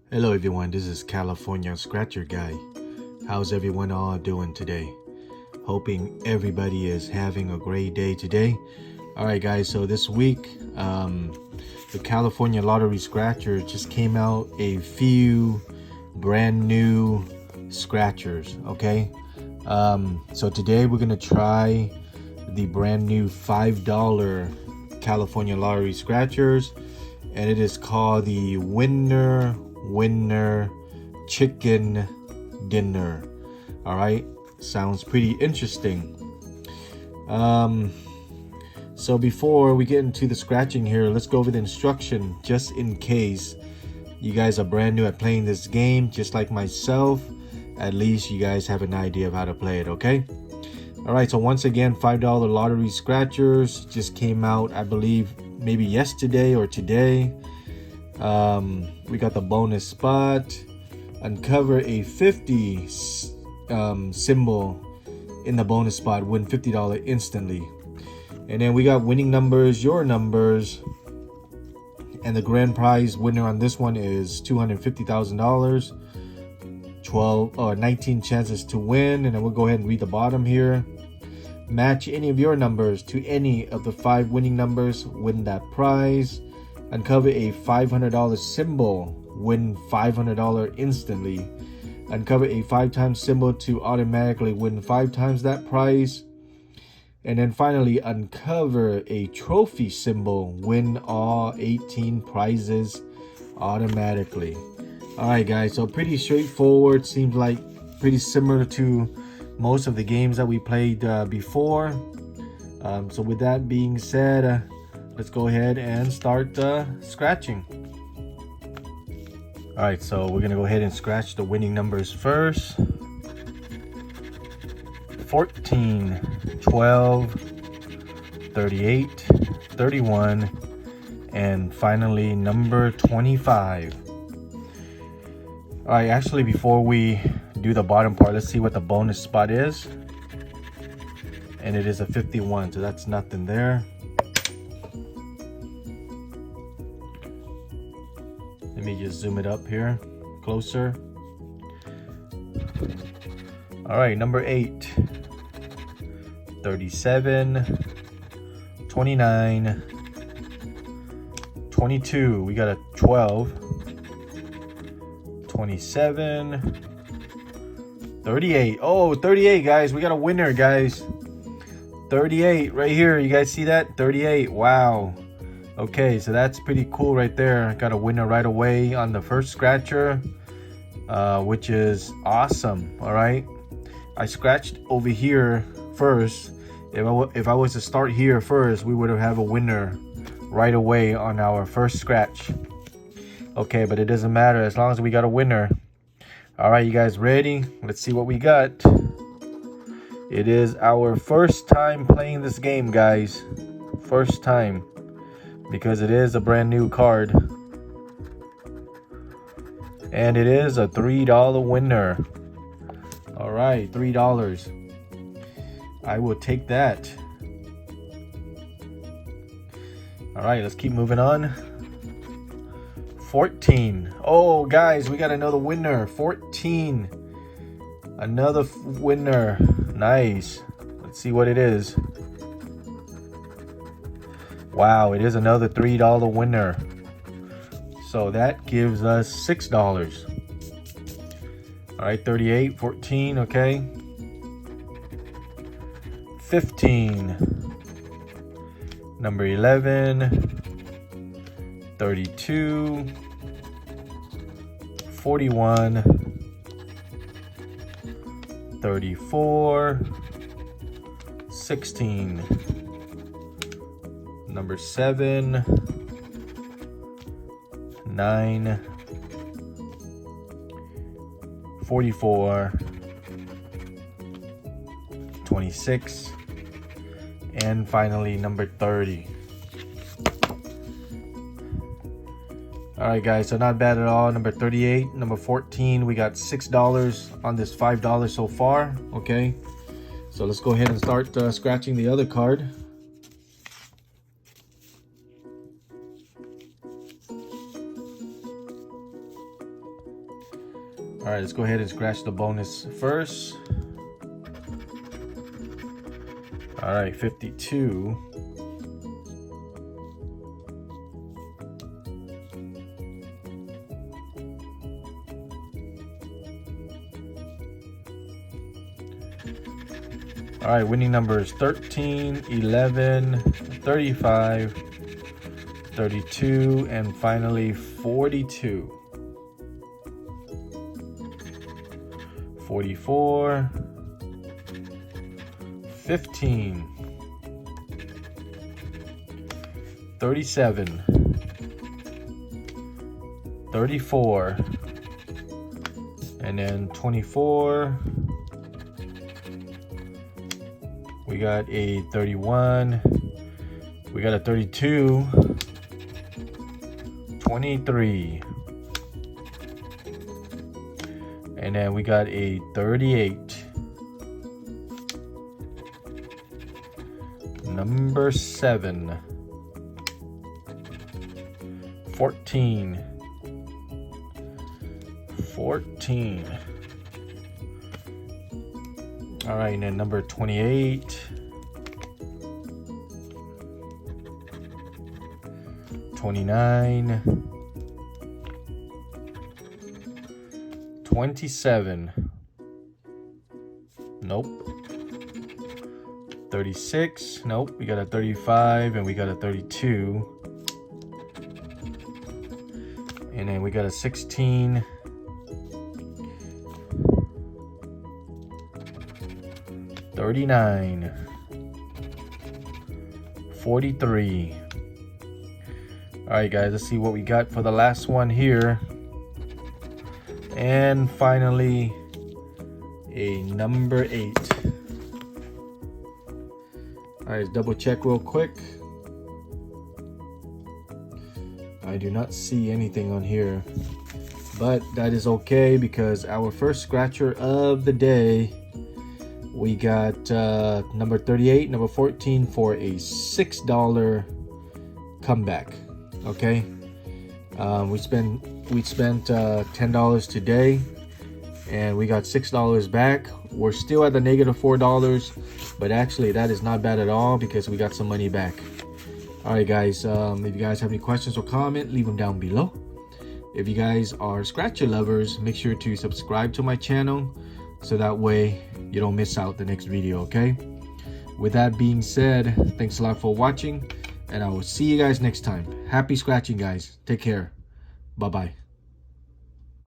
Hello everyone, this is California Scratcher Guy. How's everyone all doing today? Hoping everybody is having a great day today. Alright guys, so this week the California Lottery Scratcher just came out a few brand new scratchers, okay? So today we're gonna try the brand new $5 California Lottery Scratchers, and it is called the Winner Chicken Dinner. All right, sounds pretty interesting. So before we get into the scratching here, let's go over the instruction just in case you guys are brand new at playing this game, just like myself. At least you guys have an idea of how to play it, okay? All right, so once again, $5 lottery scratchers just came out, I believe maybe yesterday or today. We got the bonus spot, uncover a 50 symbol in the bonus spot, win $50 instantly. And then we got winning numbers, your numbers, and the grand prize winner on this one is $250,000. 19 chances to win. And then we'll go ahead and read the bottom here. Match any of your numbers to any of the 5 winning numbers, win that prize. Uncover a $500 symbol, win $500 instantly. Uncover a 5 times symbol to automatically win 5 times that prize. And then finally, uncover a trophy symbol, win all 18 prizes automatically. All right, guys, so pretty straightforward. Seems like pretty similar to most of the games that we played before. So with that being said, let's go ahead and start scratching. All right, so we're gonna go ahead and scratch the winning numbers first. 14, 12, 38, 31, and finally number 25. All right, actually before we do the bottom part, let's see what the bonus spot is. And it is a 51, so that's nothing there. Let me just zoom it up here, closer. All right, number 8, 37, 29, 22. We got a 12, 27, 38. Oh, 38, guys. We got a winner, guys. 38 right here. You guys see that? 38. Wow. Okay, so that's pretty cool right there. Got a winner right away on the first scratcher, which is awesome. All right, I scratched over here first. If I was to start here first, we would have a winner right away on our first scratch. Okay, but it doesn't matter as long as we got a winner. All right, you guys ready? Let's see what we got. It is our first time playing this game, guys. First time, because it is a brand new card. And it is a $3 winner. All right, $3. I will take that. All right, let's keep moving on. 14. Oh, guys, we got another winner. 14. Another winner. Nice. Let's see what it is. Wow, it is another $3 winner. So that gives us $6. All right, 38, 14, okay. 15. Number 11. 32. 41. 34. 16. Number 7, 9, 44, 26, and finally number 30. All right, guys, so not bad at all. Number 38, number 14, we got $6 on this $5 so far. Okay, so let's go ahead and start scratching the other card. All right, let's go ahead and scratch the bonus first. All right, 52. All right, winning numbers 13, 11, 35, 32, and finally 42. 44, 15, 37, 34, and then 24. We got a 31, we got a 32, 23, and then we got a 38. Number 7, 14, 14. All right, and then number 28, 29, 27, nope, 36, nope, we got a 35 and we got a 32, and then we got a 16, 39, 43. All right, guys, let's see what we got for the last one here. And finally, a number 8. All right, let's double check real quick. I do not see anything on here, but that is okay because our first scratcher of the day, we got number 38, number 14 for a $6 comeback. Okay, we spent $10 today, and we got $6 back. We're still at the negative $4, but actually that is not bad at all because we got some money back. All right, guys, if you guys have any questions or comment, leave them down below. If you guys are scratcher lovers, make sure to subscribe to my channel so that way you don't miss out the next video. Okay, with that being said, thanks a lot for watching, and I will see you guys next time. Happy scratching, guys. Take care. Bye-bye.